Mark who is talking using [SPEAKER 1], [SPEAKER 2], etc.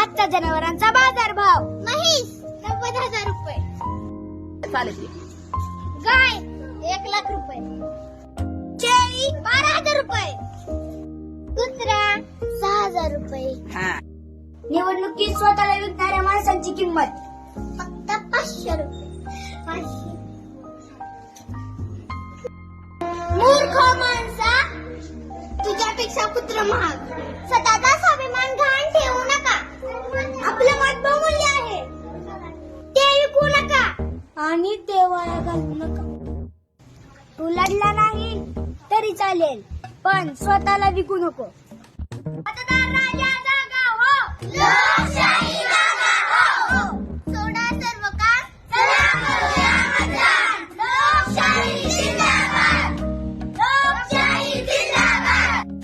[SPEAKER 1] आजचा जनावरांचा बाजारभाव. म्हैस 90,000 रुपये.
[SPEAKER 2] चालेल.
[SPEAKER 1] गाय 1,00,000 रुपये. शेळी 12,000 रुपये. कुत्रा 6,000 रुपये.
[SPEAKER 2] हा.
[SPEAKER 1] निवडणुकीत स्वतःला विकणाऱ्या माणसांची किंमत फक्त 500 रुपये. 500. मूर्ख माणसा, तुझ्यापेक्षा कुत्र महाग. स्वतःचा स्वाभिमान घाण ठेवू नका. आपलं मत बहुमूल्य आहे, ते विकू नका आणि ते वाया घालवू नका. तू लढला नाही तरी चालेल, पण स्वतःला विकू नको. मतदार राजा जागा हो. लोकशाही